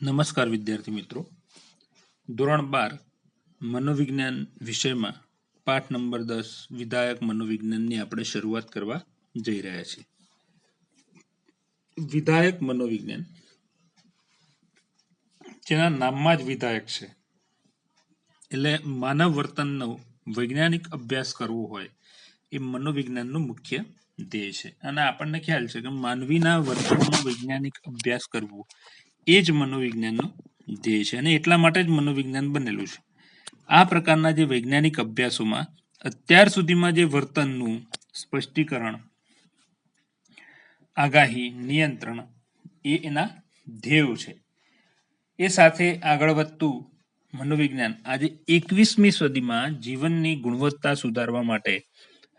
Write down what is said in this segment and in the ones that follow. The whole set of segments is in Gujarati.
નમસ્કાર વિદ્યાર્થી મિત્રો, ધોરણ 12 મનોવિજ્ઞાન વિષયમાં પાઠ નંબર 10 વિધાયક મનોવિજ્ઞાનની આપણે શરૂઆત કરવા જઈ રહ્યા છીએ. વિધાયક મનોવિજ્ઞાન, જેના નામમાં જ વિધાયક છે, એટલે માનવ વર્તનનો વૈજ્ઞાનિક અભ્યાસ કરવો હોય એ મનોવિજ્ઞાનનું મુખ્ય ધ્યેય છે. અને આપણને ખ્યાલ છે કે માનવીના વર્તનનો વૈજ્ઞાનિક અભ્યાસ કરવો એ જ મનોવિજ્ઞાનનો ધ્યેય છે, અને એટલા માટે જ મનોવિજ્ઞાન બનેલું છે. આ પ્રકારના જે વૈજ્ઞાનિક અભ્યાસોમાં અત્યાર સુધીમાં જે વર્તનનું સ્પષ્ટીકરણ, આગાહી, નિયંત્રણ એ એના ધ્યેયો છે. એ સાથે આગળ વધતું મનોવિજ્ઞાન આજે 21મી સદીમાં જીવનની ગુણવત્તા સુધારવા માટે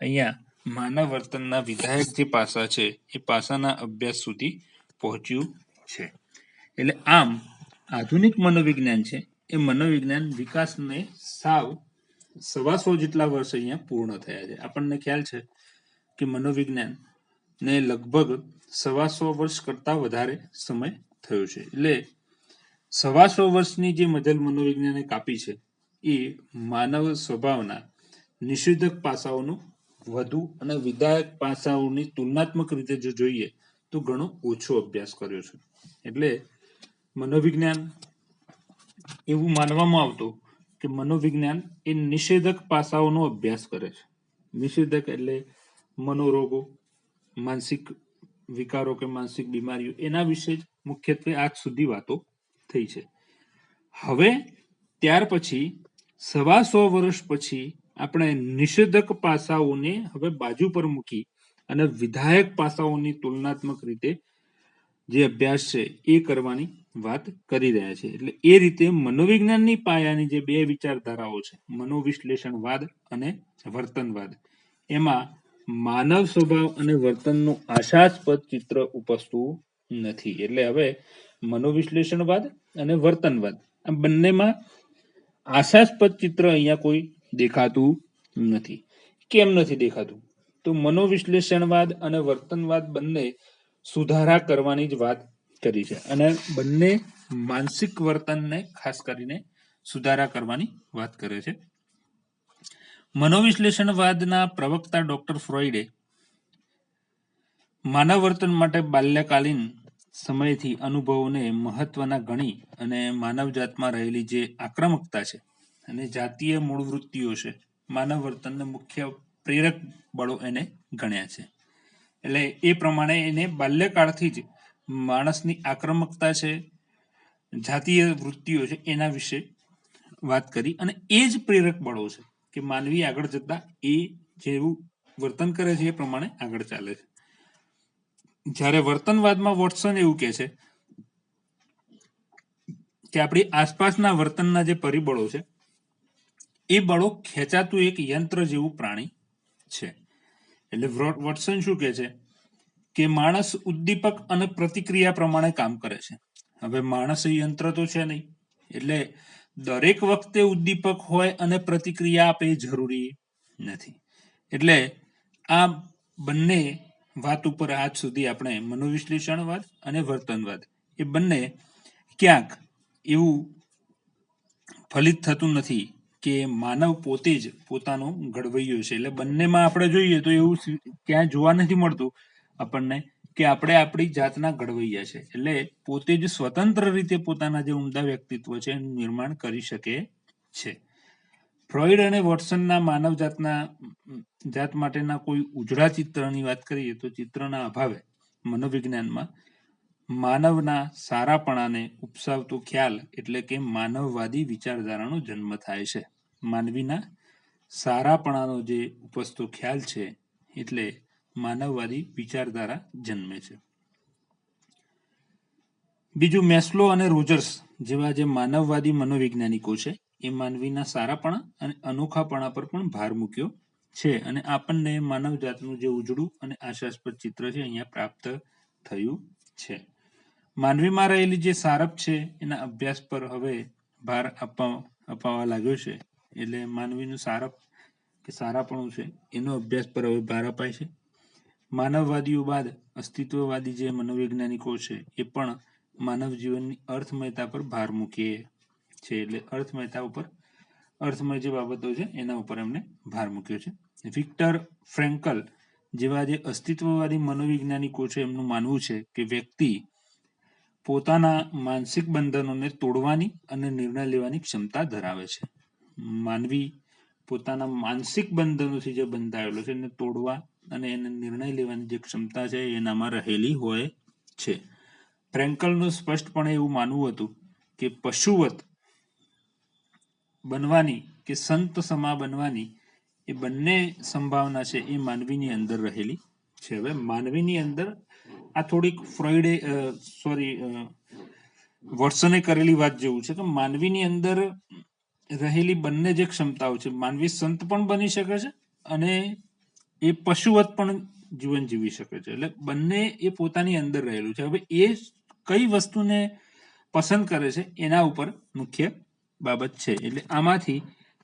અહીંયા માનવ વર્તનના વિધાયક જે પાસા છે એ પાસાના અભ્યાસ સુધી પહોંચ્યું છે. એટલે આમ આધુનિક મનોવિજ્ઞાન છે એ મનોવિજ્ઞાન વિકાસને સાવ 125 જેટલા વર્ષ અહીંયા પૂર્ણ થયા છે. આપણને ખ્યાલ છે કે મનોવિજ્ઞાન ને લગભગ 125 વર્ષ કરતા વધારે સમય થયો છે. એટલે 125 વર્ષની જે મજલ મનોવિજ્ઞાને કાપી છે એ માનવ સ્વભાવના નિષેધક પાસાઓનું વધુ અને વિધાયક પાસાઓની તુલનાત્મક રીતે જો જોઈએ તો ઘણો ઓછો અભ્યાસ કર્યો છે. એટલે મનોવિજ્ઞાન એવું માનવામાં આવતું કે મનોવિજ્ઞાન એ નિષેધક પાસાઓનો અભ્યાસ કરે છે. નિષેધક એટલે મનોરોગો, માનસિક વિકારો કે માનસિક બીમારીઓ, એના વિશે જ મુખ્યત્વે આજ સુધી વાતો થઈ છે. હવે ત્યાર પછી 125 વર્ષ પછી આપણે નિષેધક પાસાઓને હવે બાજુ પર મૂકી અને વિધાયક પાસાઓની તુલનાત્મક રીતે જે અભ્યાસ છે એ કરવાની વાત કરી રહ્યા છે. એટલે એ રીતે મનોવિજ્ઞાનની પાયાની જે બે વિચારધારાઓ છે, મનોવિશ્લેષણવાદ અને વર્તનવાદ, એમાં માનવ સ્વભાવ અને વર્તનનું આશાસ્પદ ચિત્ર ઉપસતું નથી. એટલે હવે મનોવિશ્લેષણવાદ અને વર્તનવાદ આ બંનેમાં આશાસ્પદ ચિત્ર અહીંયા કોઈ દેખાતું નથી. કેમ નથી દેખાતું? તો મનોવિશ્લેષણવાદ અને વર્તનવાદ બંને સુધારા કરવાની જ વાત કરી છે, અને બંને માનસિક વર્તનને ખાસ કરીને સુધારા કરવાની વાત કરે છે. મનોવિશ્લેષણવાદના પ્રવક્તા ડોક્ટર ફ્રોઈડે માનવ વર્તન માટે બાલ્યકાલીન સમયથી અનુભવોને મહત્વના ગણી અને માનવજાતમાં રહેલી જે આક્રમકતા છે અને જાતીય મૂળ વૃત્તિઓ છે, માનવ વર્તનને મુખ્ય પ્રેરક બળો એને ગણ્યા છે. એટલે એ પ્રમાણે એને બાલ્યકાળથી જ માણસની આક્રમકતા છે, જાતીય વૃત્તિઓ છે, એના વિશે વાત કરી, અને એ જ પ્રેરક બળો છે કે માનવી આગળ જતા એ જેવું વર્તન કરે છે એ પ્રમાણે આગળ ચાલે છે. જ્યારે વર્તનવાદમાં વોટસન એવું કહે છે કે આપણી આસપાસના વર્તનના જે પરિબળો છે એ બળો ખેંચાતું એક યંત્ર જેવું પ્રાણી છે. એટલે વોટસન શું કહે છે કે માણસ ઉદ્દીપક અને પ્રતિક્રિયા પ્રમાણે કામ કરે છે. હવે માણસ એ યંત્ર તો છે નહીં, એટલે દરેક વખતે ઉદ્દીપક હોય અને પ્રતિક્રિયા આપે જરૂરી નથી. એટલે આ બંને વાત ઉપર આજ સુધી આપણે મનોવિશ્લેષણવાદ અને વર્તનવાદ એ બંને ક્યાંક એવું ફલિત થતું નથી કે માનવ પોતે જ પોતાનો ઘડવૈયો છે. એટલે બંનેમાં આપણે જોઈએ તો એવું ક્યાંય જોવા નથી મળતું આપણને કે આપણે આપણી જાતના ઘડવૈયા છે. એટલે પોતે જ સ્વતંત્ર રીતે પોતાના જે ઉમદા વ્યક્તિત્વ છે એનું નિર્માણ કરી શકે છે. ફ્રોઈડ અને વોટસનના માનવ જાત માટેના કોઈ ઉજળા ચિત્રની વાત કરીએ તો ચિત્રના અભાવે મનોવિજ્ઞાનમાં માનવના સારાપણાને ઉપસાવતો ખ્યાલ એટલે કે માનવવાદી વિચારધારાનો જન્મ થાય છે. માનવીના સારાપણાનો જે ઉપસતો ખ્યાલ છે એટલે માનવવાદી વિચારધારા જન્મે છે. બીજું, મેસ્લો અને રોજર્સ જેવા જે માનવવાદી મનોવૈજ્ઞાનિકો છે એ માનવીના સારાપણા અને અનોખાપણા પર પણ ભાર મૂક્યો છે, અને આપણને માનવજાતનું જે ઉજળું અને આશાસ્પદ ચિત્ર છે અહીંયા પ્રાપ્ત થયું છે. માનવીમાં રહેલી જે સારપ છે એના અભ્યાસ પર હવે ભાર અપાવા લાગ્યો છે. એટલે માનવીનું સારપ કે સારાપણું છે એનો અભ્યાસ પર હવે ભાર અપાય છે. માનવવાદીઓ બાદ અસ્તિત્વવાદી જે મનોવૈજ્ઞાનિકો છે એ પણ માનવ જીવનની અર્થમયતા પર ભાર મૂકીએ છીએ. એટલે અર્થમયતા ઉપર, અર્થમય જે બાબતો છે એના ઉપર એમણે ભાર મૂક્યો છે. વિક્ટર ફ્રેન્કલ જેવા જે અસ્તિત્વવાદી મનોવૈજ્ઞાનિકો છે એમનું માનવું છે કે વ્યક્તિ પોતાના માનસિક બંધનોને તોડવાની અને નિર્ણય લેવાની ક્ષમતા ધરાવે છે. માનવી પોતાના માનસિક બંધનોથી જે બંધાયેલો છે એને તોડવા અને એને નિર્ણય લેવાની જે ક્ષમતા છે એનામાં રહેલી હોય છે. ફ્રેન્કલનું સ્પષ્ટપણે એવું માનવું હતું કે પશુવત બનવાની કે સંત સમા બનવાની એ બંને સંભાવના છે એ માનવીની અંદર રહેલી છે. હવે માનવીની અંદર આ થોડીક ફ્રોઈડે વોટસને કરેલી વાત જેવું છે કે માનવીની અંદર રહેલી બંને જે ક્ષમતાઓ છે, માનવી સંત પણ બની શકે છે અને એ પશુવત પણ જીવન જીવી શકે છે. એટલે બંને એ પોતાની અંદર રહેલું છે. હવે એ કઈ વસ્તુને પસંદ કરે છે એના ઉપર મુખ્ય બાબત છે. એટલે આમાંથી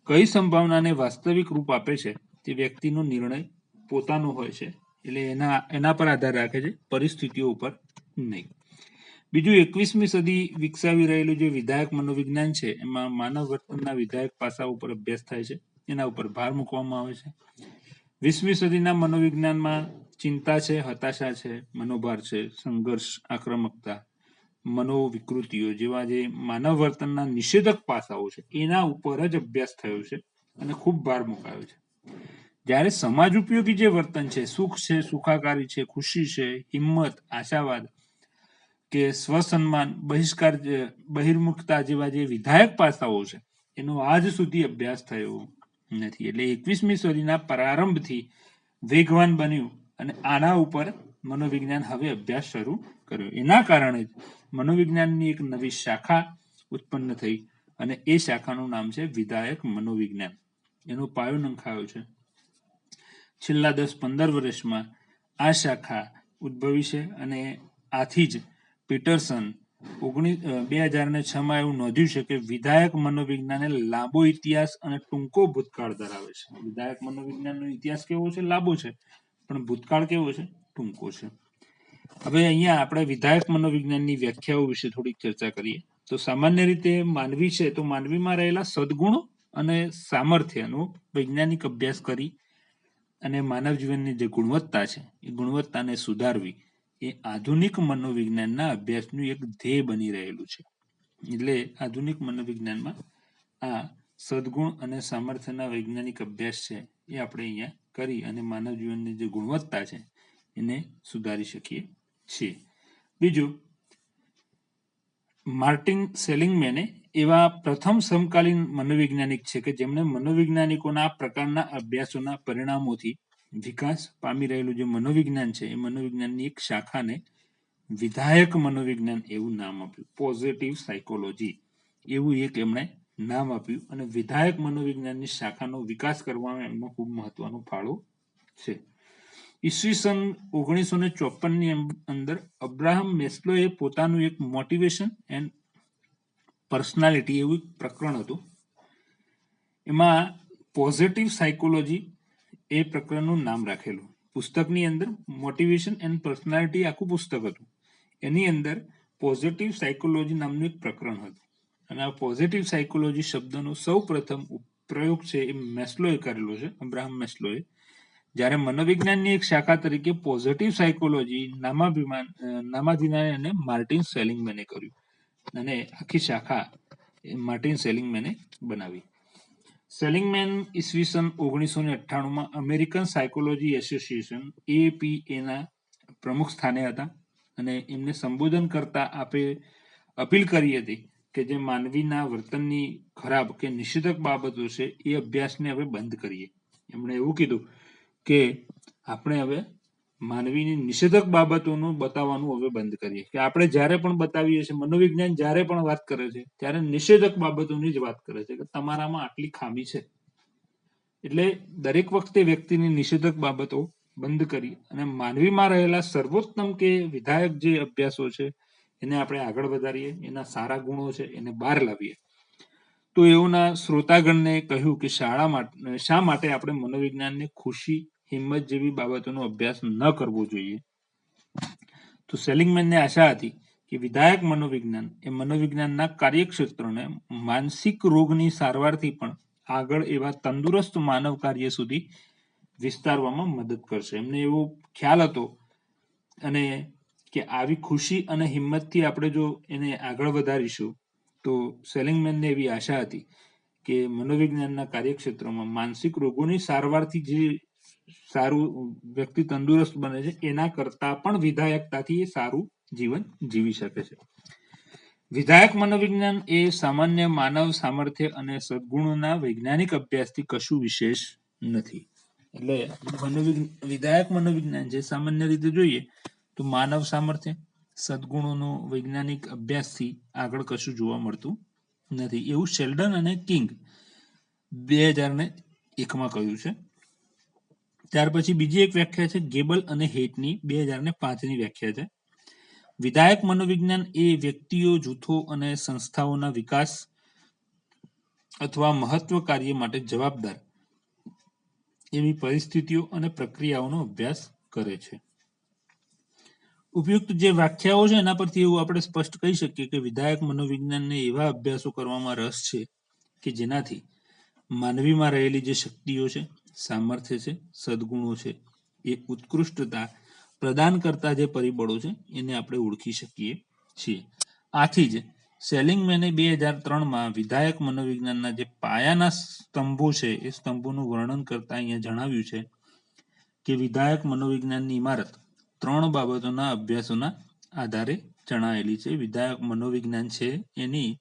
કઈ સંભાવનાને વાસ્તવિક રૂપ આપે છે તે વ્યક્તિનો નિર્ણય પોતાનો હોય છે. એટલે એના પર આધાર રાખે છે, પરિસ્થિતિઓ ઉપર નહીં. બીજું, 21મી સદી વિકસાવી રહેલું જે વિધાયક મનોવિજ્ઞાન છે એમાં માનવ વર્તનના વિધાયક પાસા ઉપર અભ્યાસ થાય છે, એના ઉપર ભાર મૂકવામાં આવે છે. 20મી સદીના મનોવિજ્ઞાનમાં ચિંતા છે, હતાશા છે, મનોભાર છે, સંઘર્ષ, આક્રમકતા, મનોવિકૃતિઓ જેવા જે માનવ વર્તનના નિષેધક પાસાઓ છે એના ઉપર જ અભ્યાસ થયો છે અને ખૂબ ભાર મુકાયો છે. જ્યારે સમાજ ઉપયોગી જે વર્તન છે, સુખ છે, સુખાકારી છે, ખુશી છે, હિંમત, આશાવાદ કે સ્વસન્માન, બહિષ્કાર, બહિર્મુખતા જેવા જે વિધાયક પાસાઓ છે એનો આજ સુધી અભ્યાસ થયો નથી. એટલે 21મી સદીના પ્રારંભથી વેગવાન બન્યું અને આના ઉપર મનોવિજ્ઞાન હવે અભ્યાસ શરૂ કર્યો. એના કારણે જ મનોવિજ્ઞાનની એક નવી શાખા ઉત્પન્ન થઈ અને એ શાખાનું નામ છે વિધાયક મનોવિજ્ઞાન. એનો પાયો નંખાયો છે. છેલ્લા 10-15 વર્ષમાં આ શાખા ઉદ્ભવી છે અને આથી જ પીટરસન 2006માં એવું નોંધ્યું છે કે વિધાયક મનોવિજ્ઞાન લાંબો ઇતિહાસ અને ટૂંકો ભૂતકાળ ધરાવે છે. વિધાયક મનોવિજ્ઞાનનો ઇતિહાસ કેવો છે? લાંબો છે, પણ ભૂતકાળ કેવો છે? ટૂંકો છે. હવે અહીંયા આપણે વિધાયક મનોવિજ્ઞાનની વ્યાખ્યાઓ વિશે થોડીક ચર્ચા કરીએ. તો સામાન્ય રીતે માનવી છે તો માનવીમાં રહેલા સદગુણો અને સામર્થ્યનો વૈજ્ઞાનિક અભ્યાસ કરી અને માનવ જીવનની જે ગુણવત્તા છે એ ગુણવત્તાને સુધારવી એ આધુનિક મનોવિજ્ઞાનના અભ્યાસનું એક ધ્યેય બની રહેલું છે. એટલે આધુનિક મનોવિજ્ઞાનમાં આ સદગુણ અને સામર્થ્યના વૈજ્ઞાનિક અભ્યાસ છે એ આપણે અહીંયા કરી અને માનવ જીવનની જે ગુણવત્તા છે એને સુધારી શકીએ છીએ. બીજું, માર્ટિન સેલિંગમેને એવા પ્રથમ સમકાલીન મનોવૈજ્ઞાનિક છે કે જેમણે મનોવૈજ્ઞાનિકોના આ પ્રકારના અભ્યાસોના પરિણામોથી વિકાસ પામી રહેલું જે મનોવિજ્ઞાન છે એ મનોવિજ્ઞાનની એક શાખાને વિધાયક મનોવિજ્ઞાન એવું નામ આપ્યું. પોઝિટિવ સાયકોલોજી એવું એક એમણે નામ આપ્યું અને વિધાયક મનોવિજ્ઞાનની શાખાનો વિકાસ કરવામાં એમનો ખૂબ મહત્વનો ફાળો છે. ઈસવીસન 1954ની અંદર અબ્રાહમ મેસ્લોએ પોતાનું એક મોટિવેશન એન્ડ પર્સનાલિટી એવું પ્રકરણ હતું. એમાં પોઝિટિવ સાયકોલોજી એ પ્રકરણનું નામ રાખેલું. પુસ્તકની અંદર મોટિવેશન એન્ડ પર્સનાલિટી આખું પુસ્તક હતું. એની અંદર પોઝિટિવ સાયકોલોજી નામનું એક પ્રકરણ હતું અને આ પોઝિટિવ સાયકોલોજી શબ્દનો સૌ પ્રથમ પ્રયોગ છે એ મેસ્લોએ કરેલો છે, અબ્રાહમ મેસ્લોએ. જ્યારે મનોવિજ્ઞાનની એક શાખા તરીકે પોઝિટિવ સાયકોલોજી નામાધીનાને એને માર્ટિન સેલિંગમેને કર્યું અને આખી શાખા માર્ટિન સેલિંગમેને બનાવી. સેલિંગમેન ઈસવીસન 1998માં અમેરિકન સાયકોલોજી એસોસિએશન APA પ્રમુખ સ્થાને હતા અને એમને સંબોધન કરતા અપીલ કરી હતી કે જે માનવીના વર્તનની ખરાબ કે નિષેધક બાબતો છે એ અભ્યાસને હવે બંધ કરીએ. એમણે એવું કીધું કે આપણે હવે માનવીની નિષેધક બાબતોનું બતાવવાનું હવે બંધ કરીએ. કે આપણે જ્યારે પણ બતાવીએ છીએ, મનોવિજ્ઞાન જ્યારે પણ વાત કરે છે ત્યારે નિષેધક બાબતોની જ વાત કરે છે કે તમારામાં આટલી ખામી છે. એટલે દરેક વખતે વ્યક્તિની નિષેધક બાબતો બંધ કરી અને માનવીમાં રહેલા સર્વોત્તમ કે વિધાયક જે અભ્યાસો છે એને આપણે આગળ વધારીએ, એના સારા ગુણો છે એને બહાર લાવીએ. તો એઓના શ્રોતાગણને કહ્યું કે શા માટે આપણે મનોવિજ્ઞાનને ખુશી, હિંમત જેવી બાબતોનો અભ્યાસ ન કરવો જોઈએ. તો સેલિંગમેનને આશા હતી કે વિધાયક મનોવિજ્ઞાન એ મનોવિજ્ઞાનના કાર્યક્ષેત્રોને માનસિક રોગની સારવારથી પણ આગળ એવા તંદુરસ્ત માનવ કાર્ય સુધી વિસ્તારવામાં મદદ કરશે. એમને એવો ખ્યાલ હતો અને કે આવી ખુશી અને હિંમતથી આપણે જો એને આગળ વધારીશું તો સેલિંગમેનને એવી આશા હતી કે મનોવિજ્ઞાનના કાર્યક્ષેત્રમાં માનસિક રોગોની સારવારથી જે સારું વ્યક્તિ તંદુરસ્ત બને છે એના કરતા પણ વિધાયકતાથી એ સારું જીવન જીવી શકે છે. વિધાયક મનોવિજ્ઞાન એ સામાન્ય માનવ સામર્થ્ય અને સદગુણોના વૈજ્ઞાનિક અભ્યાસથી કશું વિશેષ નથી. એટલે વિધાયક મનોવિજ્ઞાન જે સામાન્ય રીતે જોઈએ તો માનવ સામર્થ્ય સદગુણોનો વૈજ્ઞાનિક અભ્યાસથી આગળ કશું જોવા મળતું નથી, એવું શેલ્ડન અને કિંગ 2001માં કહ્યું છે. ત્યાર પછી બીજી એક વ્યાખ્યા છે ગેબલ અને હેટની 2005ની વ્યાખ્યા છે. વિધાયક મનોવિજ્ઞાન એ વ્યક્તિઓ, જૂથો અને સંસ્થાઓના વિકાસ અથવા મહત્વ કાર્ય માટે જવાબદાર એવી પરિસ્થિતિઓ અને પ્રક્રિયાઓનો અભ્યાસ કરે છે. ઉપયુક્ત જે વ્યાખ્યાઓ છે એના પરથી એવું આપણે સ્પષ્ટ કહી શકીએ કે વિધાયક મનોવિજ્ઞાનને એવા અભ્યાસો કરવામાં રસ છે કે જેનાથી માનવીમાં રહેલી જે શક્તિઓ છે, સામર્થ્ય છે, સદગુણો છે, એ ઉત્કૃષ્ટતા પ્રદાન કરતા જે પરિબળો છે એને આપણે ઓળખી શકીએ છીએ. આથી જ સેલિંગમેને 2003માં વિધાયક મનોવિજ્ઞાનના જે પાયાના સ્તંભો છે એ સ્તંભોનું વર્ણન કરતા અહીંયા જણાવ્યું છે કે વિધાયક મનોવિજ્ઞાનની ઇમારત 3 બાબતોના અભ્યાસોના આધારે જણાયેલી છે. વિધાયક મનોવિજ્ઞાન છે એની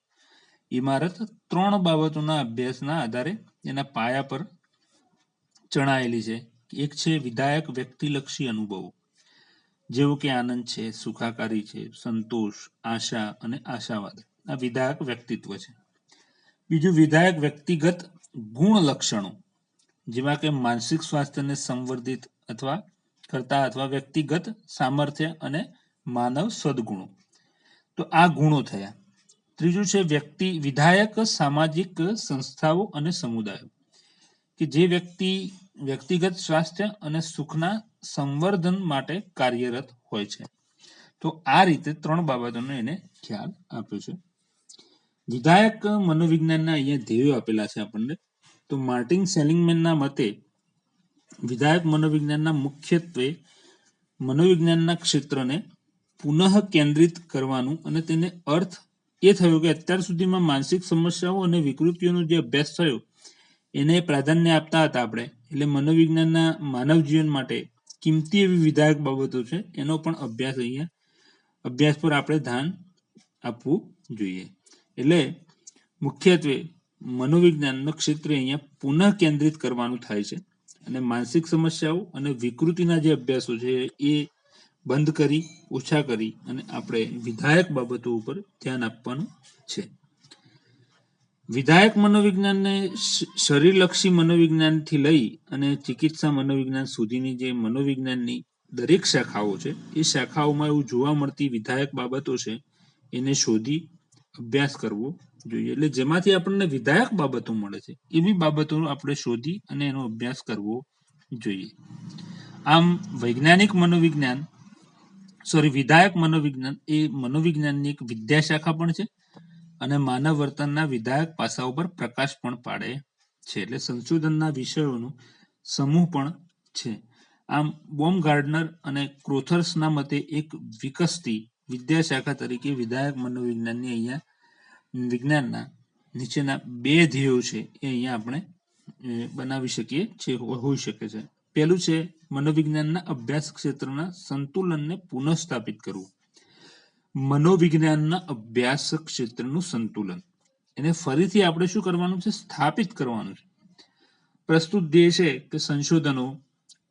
ઇમારત 3 બાબતોના અભ્યાસના આધારે એના પાયા પર જણાયેલી છે. એક છે વિધાયક વ્યક્તિલક્ષી અનુભવો, જેવું કે આનંદ છે, સુખાકારી છે, સંતોષ, આશા અને આશાવાદ. આ વિધાયક વ્યક્તિત્વ છે. બીજું વિધાયક વ્યક્તિગત ગુણ લક્ષણો, જેવા કે માનસિક સ્વાસ્થ્યને સંવર્ધિત અથવા વ્યક્તિગત સામર્થ્ય અને માનવ સદગુણો. તો આ ગુણો થયા. ત્રીજું છે વિધાયક સામાજિક સંસ્થાઓ અને સમુદાયો, કે જે વ્યક્તિ વ્યક્તિગત સ્વાસ્થ્ય અને સુખના સંવર્ધન માટે કાર્યરત હોય છે. તો આ રીતે 3 બાબતોનો એને ખ્યાલ આપ્યો છે. વિધાયક મનોવિજ્ઞાનના અહીંયા ધ્યેયો આપેલા છે આપણને. તો માર્ટિન સેલિંગમેનના મતે વિધાયક મનોવિજ્ઞાનના મુખ્યત્વે મનોવિજ્ઞાનના ક્ષેત્રને પુનઃ કેન્દ્રિત કરવાનું અને તેને અર્થ એ થયો કે અત્યાર સુધીમાં માનસિક સમસ્યાઓ અને વિકૃતિઓનો જે અભ્યાસ થયો એને પ્રાધાન્ય આપતા હતા આપણે. એટલે મનોવિજ્ઞાનના માનવ જીવન માટે કિંમતી એવી વિધાયક બાબતો છે એનો પણ અભ્યાસ પર આપણે ધ્યાન આપવું જોઈએ. એટલે મુખ્યત્વે મનોવિજ્ઞાનનો ક્ષેત્ર અહીંયા પુનઃ કેન્દ્રિત કરવાનું થાય છે અને માનસિક સમસ્યાઓ અને વિકૃતિના જે અભ્યાસો છે એ બંધ કરી, ઓછા કરી અને આપણે વિધાયક બાબતો ઉપર ધ્યાન આપવાનું છે. વિધાયક મનોવિજ્ઞાનને શરીરલક્ષી મનોવિજ્ઞાનથી લઈ અને ચિકિત્સા મનોવિજ્ઞાન સુધીની જે મનોવિજ્ઞાનની દરેક શાખાઓ છે એ શાખાઓમાં એવું જોવા મળતી વિધાયક બાબતો છે એને શોધી અભ્યાસ કરવો જોઈએ. એટલે જેમાંથી આપણને વિધાયક બાબતો મળે છે એવી બાબતો આપણે શોધી અને એનો અભ્યાસ કરવો જોઈએ. આમ વિધાયક મનોવિજ્ઞાન એ મનોવિજ્ઞાનની એક વિદ્યાશાખા પણ છે અને માનવ વર્તનના વિધાયક પાસાઓ પર પ્રકાશ પણ પાડે છે. એટલે સંશોધનના વિષયોનો સમૂહ પણ છે. આમ બોમગાર્ડનર અને ક્રોથર્સના મતે એક વિકસતી વિદ્યાશાખા તરીકે વિધાયક મનોવિજ્ઞાનની અહીંયા વિજ્ઞાનના નીચેના 2 ધ્યેયો છે એ અહીંયા આપણે બનાવી શકીએ છે, હોઈ શકે છે. પહેલું છે મનોવિજ્ઞાનના અભ્યાસ ક્ષેત્રના સંતુલનને પુનઃસ્થાપિત કરવું. મનોવિજ્ઞાનના અભ્યાસ ક્ષેત્રનું સંતુલન એને ફરીથી આપણે શું કરવાનું છે? સ્થાપિત કરવાનું છે. પ્રસ્તુત ધ્યેય છે કે સંશોધનો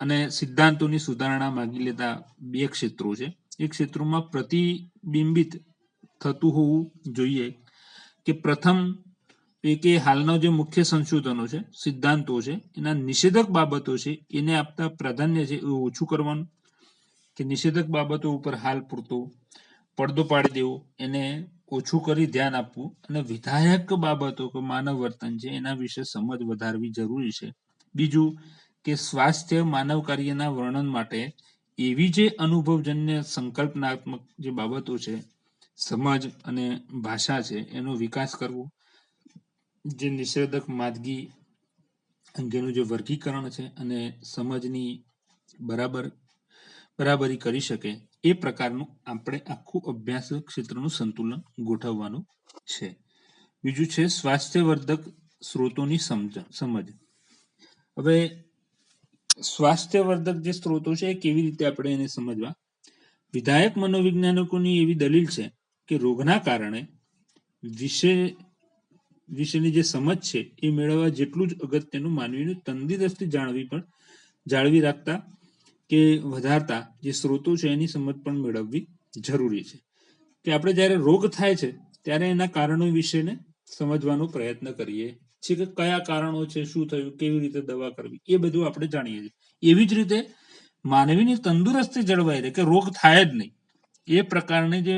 અને સિદ્ધાંતોની સુધારણા માંગી લેતા 2 ક્ષેત્રો છે. એ ક્ષેત્રોમાં પ્રતિબિંબિત થતું હોવું જોઈએ કે પ્રથમ એ કે હાલના જે મુખ્ય સંશોધનો છે, સિદ્ધાંતો છે, એના નિષેધક બાબતો છે એને આપતા પ્રાધાન્ય છે એ ઓછું કરવાનું, કે નિષેધક બાબતો ઉપર હાલ પૂરતો પડદો પાડી દેવો, એને ઓછું કરી ધ્યાન આપવું અને વિધાયક બાબતો કે માનવ વર્તન છે એના વિશે સમજ વધારવી જરૂરી છે. બીજું કે સ્વાસ્થ્ય માનવ કાર્યના વર્ણન માટે એવી જે અનુભવજન્ય સંકલ્પનાત્મક જે બાબતો છે સમજ અને ભાષા છે એનો વિકાસ કરવો, જે નિષેધક માંદગી અંગેનું જે વર્ગીકરણ છે અને સમજની બરાબરી કરી શકે એ પ્રકારનું આપણે આખું અભ્યાસ ક્ષેત્રનું સંતુલન ગોઠવવાનું છે. બીજું છે સ્વાસ્થ્યવર્ધક સ્ત્રોતોની સમજ. હવે સ્વાસ્થ્યવર્ધક જે સ્ત્રોતો છે એ કેવી રીતે આપણે એને સમજવા? વિધાયક મનોવૈજ્ઞાનિકોની એવી દલીલ છે કે રોગના કારણે વિશેની જે સમજ છે એ મેળવવા જેટલું જ અગત્યનું માનવીનું તંદુરસ્તી જાળવી રાખતા કે વધારતા જે સ્ત્રોતો છે એની સમજ પણ મેળવવી જરૂરી છે. કે આપણે જ્યારે રોગ થાય છે ત્યારે એના કારણો વિશેને સમજવાનો પ્રયત્ન કરીએ છીએ કે કયા કારણો છે, શું થયું, કેવી રીતે દવા કરવી, એ બધું આપણે જાણીએ છીએ. એવી જ રીતે માનવીની તંદુરસ્તી જળવાઈ રહે, કે રોગ થાય જ નહીં, એ પ્રકારની જે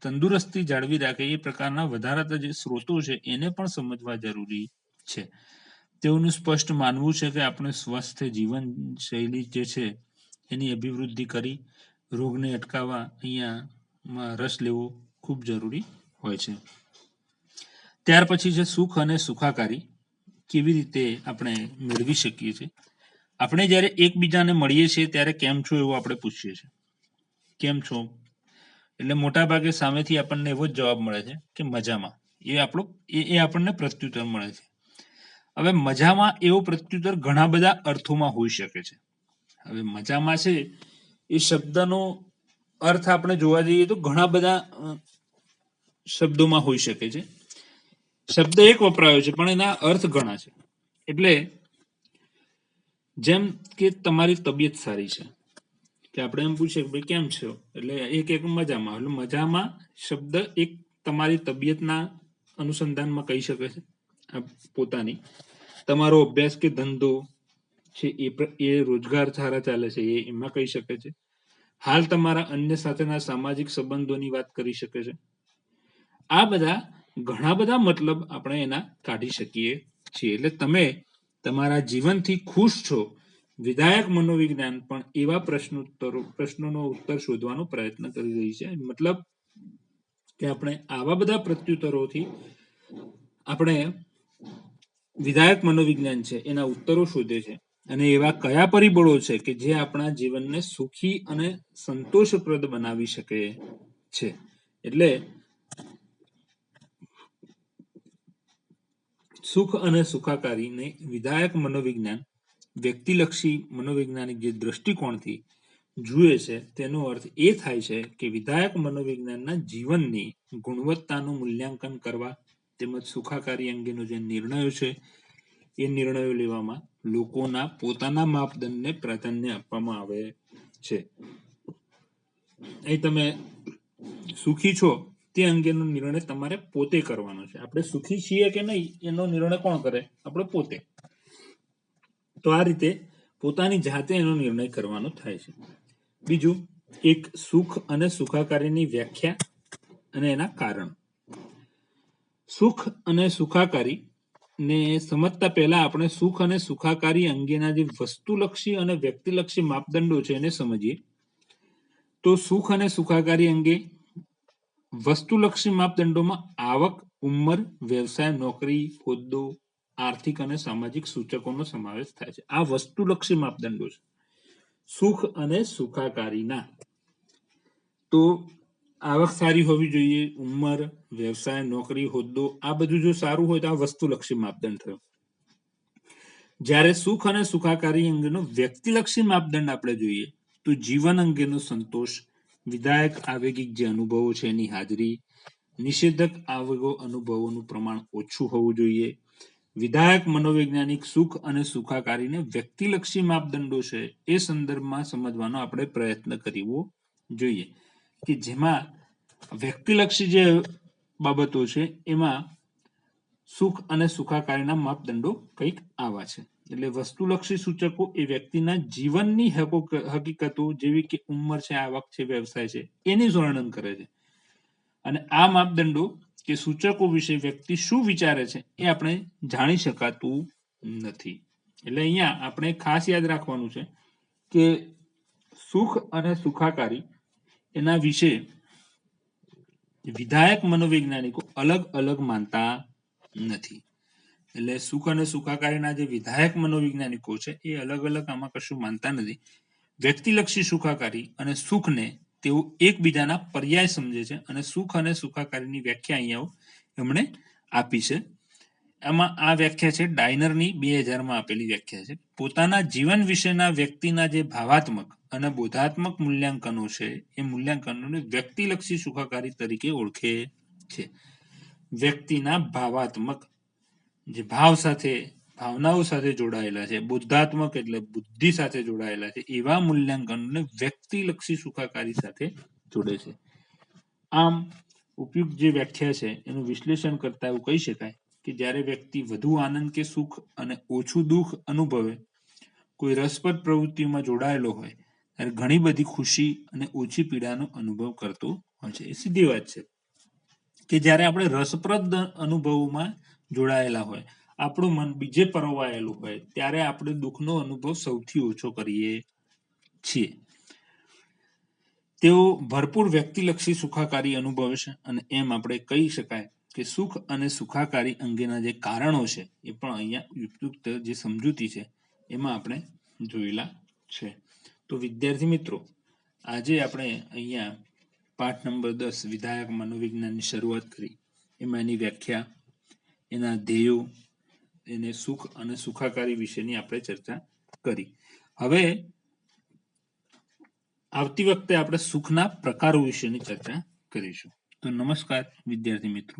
તંદુરસ્તી જાળવી રાખે એ પ્રકારના વધારાતા જે સ્ત્રોતો છે એને પણ સમજવા જરૂરી છે. તેઓનું સ્પષ્ટ માનવું છે કે આપણે સ્વસ્થ જીવન શૈલી જે છે એની અભિવૃદ્ધિ કરી રોગને અટકાવવા અહીંયામાં રસ લેવો ખૂબ જરૂરી હોય છે. ત્યાર પછી છે સુખ અને સુખાકારી કેવી રીતે આપણે મેળવી શકીએ છીએ. આપણે જ્યારે એકબીજાને મળીએ છીએ ત્યારે કેમ છો એવું આપણે પૂછીએ છીએ. કેમ છો એટલે મોટા ભાગે સામેથી આપણને એવો જ જવાબ મળે છે કે મજામાં. એ આપણને પ્રત્યુત્તર મળે છે. હવે મજામાં એવો પ્રત્યુત્તર ઘણા બધા અર્થોમાં હોઈ શકે છે. હવે મજામાં છે એ શબ્દનો અર્થ આપણે જોવા જઈએ તો ઘણા બધા શબ્દોમાં હોઈ શકે છે. શબ્દ એક વપરાયો છે પણ એના અર્થ ઘણા છે. એટલે જેમ કે તમારી તબિયત સારી છે, કે આપણે એમ પૂછીએ ભાઈ કેમ છો, એટલે એક મજામાં. એટલે મજામાં શબ્દ એક તમારી તબિયતના અનુસંધાનમાં કહી શકે છે પોતાની. તમારો અભ્યાસ કે ધંધો છે એ રોજગાર સારા ચાલે છે એમાં કહી શકે છે. હાલ તમારા અન્ય સાથેના સામાજિક સંબંધોની વાત કરી શકે છે. આ બધા ઘણા બધા મતલબ આપણે એના કાઢી શકીએ છીએ. એટલે તમે તમારા જીવનથી ખુશ છો, વિધાયક મનોવિજ્ઞાન પણ એવા પ્રશ્નોનો ઉત્તર શોધવાનો પ્રયત્ન કરી રહી છે. મતલબ કે આપણે આવા બધા પ્રત્યુત્તરોથી આપણે વિધાયક મનોવિજ્ઞાન છે એના ઉત્તરો શોધે છે. અને એવા કયા પરિબળો છે કે જે આપણા જીવનને સુખી અને સંતોષપ્રદ બનાવી શકે છે. એટલે સુખ અને સુખાકારીને વિધાયક મનોવિજ્ઞાન વ્યક્તિલક્ષી મનોવૈજ્ઞાનિક જે દ્રષ્ટિકોણથી જુએ છે તેનો અર્થ એ થાય છે કે વિધાયક મનોવિજ્ઞાનના જીવનની ગુણવત્તાનું મૂલ્યાંકન કરવા તેમજ સુખાકારી અંગેનો જે નિર્ણયો છે એ નિર્ણયો લેવામાં લોકોના પોતાના માપદંડને પ્રાધાન્ય આપવામાં આવે છે. અહીં તમે સુખી છો તે અંગેનો નિર્ણય તમારે પોતે કરવાનો છે. આપણે સુખી છીએ કે નહીં એનો નિર્ણય કોણ કરે? આપણે પોતે. તો આ રીતે પોતાની જાતે એનો નિર્ણય કરવાનો થાય છે. બીજું, એક સુખ અને સુખાકારીની વ્યાખ્યા અને એના કારણ. સુખ અને સુખાકારી ને સમજતા પહેલા આપણે સુખ અને સુખાકારી અંગેના જે વસ્તુલક્ષી અને વ્યક્તિલક્ષી માપદંડો છે એને સમજીએ. તો સુખ અને સુખાકારી અંગે વસ્તુલક્ષી માપદંડોમાં આવક, ઉંમર, વ્યવસાય, નોકરી, હોદ્દો, આર્થિક અને સામાજિક સૂચકોનો સમાવેશ થાય છે. આ વસ્તુલક્ષી માપદંડો છે સુખ અને સુખાકારીના. તો આવક સારી હોવી જોઈએ, ઉંમર, વ્યવસાય, નોકરી, હોદ્દો, આ બધું જો સારું હોય તો આ વસ્તુલક્ષી માપદંડ થયો. જ્યારે સુખ અને સુખાકારી અંગેનો વ્યક્તિલક્ષી માપદંડ આપણે જોઈએ તો જીવન અંગેનો સંતોષ, વિધાયક આવેગિક જે અનુભવો છે એની હાજરી, નિષેધક આવેગો અનુભવોનું પ્રમાણ ઓછું હોવું જોઈએ. વિધાયક મનોવૈજ્ઞાનિક સુખ અને સુખાકારીને વ્યક્તિલક્ષી માપદંડો છે એ સંદર્ભમાં સમજવાનો આપણે પ્રયત્ન કરવો જોઈએ, કે જેમાં વ્યક્તિલક્ષી જે બાબતો છે એમાં સુખ અને સુખાકારીના માપદંડો કંઈક આવા છે. એટલે વસ્તુલક્ષી સૂચકો એ વ્યક્તિના જીવનની હકીકતો જેવી કે ઉંમર છે, આવક છે, વ્યવસાય છે એની વર્ણન કરે છે. અને આ માપદંડો કે સૂચકો વિશે વ્યક્તિ શું વિચારે છે એ આપણે જાણી શકાતું નથી. એટલે અહીંયા આપણે ખાસ યાદ રાખવાનું છે કે સુખ અને સુખાકારી એના વિશે વિધાયક મનોવૈજ્ઞાનિકો અલગ અલગ માનતા નથી. એટલે સુખ અને સુખાકારીના જે વિધાયક મનોવૈજ્ઞાનિકો છે એ અલગ અલગ આમાં કશું માનતા નથી. વ્યક્તિલક્ષી સુખાકારી અને સુખને તેઓ એકબીજાના પર્યાય સમજે છે અને સુખ અને સુખાકારીની વ્યાખ્યા અહીંયા એમણે આપી છે. એમાં આ વ્યાખ્યા છે ડાયનરની 2000 આપેલી વ્યાખ્યા છે. પોતાના જીવન વિશેના વ્યક્તિના જે ભાવાત્મક અને બોધાત્મક મૂલ્યાંકનો છે એ મૂલ્યાંકનોને વ્યક્તિલક્ષી સુખાકારી તરીકે ઓળખે છે. વ્યક્તિના ભાવાત્મક જે ભાવ સાથે ભાવનાઓ સાથે જોડાયેલા છે, બુદ્ધાત્મક એટલે બુદ્ધિ સાથે જોડાયેલા છે, એવા મૂલ્યાંકનોને વ્યક્તિલક્ષી સુખાકારી સાથે જોડે છે. આમ ઉપયુક્ત જે વ્યાખ્યા છે એનું વિશ્લેષણ કરતા એવું કહી શકાય કે જ્યારે વ્યક્તિ વધુ આનંદ કે સુખ અને ઓછું દુઃખ અનુભવે, કોઈ રસપ્રદ પ્રવૃત્તિમાં જોડાયેલો હોય ત્યારે ઘણી બધી ખુશી અને ઓછી પીડાનો અનુભવ કરતો હોય છે. એ સીધી વાત છે કે જ્યારે આપણે રસપ્રદ અનુભવોમાં જોડાયેલા હોય, આપણું મન બીજે પરોવાયેલું હોય ત્યારે આપણે દુઃખનો અનુભવ સૌથી ઓછો કરીએ છીએ. તેઓ ભરપૂર વ્યક્તિલક્ષી સુખાકારી અનુભવે છે અને એમ આપણે કહી શકાય કે સુખ અને સુખાકારી અંગેના જે કારણો છે એ પણ અહીંયા ઉપયુક્ત જે સમજૂતી છે એમાં આપણે જોયેલા છે. તો વિદ્યાર્થી મિત્રો, આજે આપણે અહીંયા પાઠ નંબર 10 વિધાયક મનોવિજ્ઞાનની શરૂઆત કરી. એમાં એની વ્યાખ્યા, એના ધ્યેયો, એને સુખ અને સુખાકારી વિશેની આપણે ચર્ચા કરી. હવે આવતી વખતે આપણે સુખના પ્રકારો વિશેની ચર્ચા કરીશું. તો નમસ્કાર વિદ્યાર્થી મિત્રો.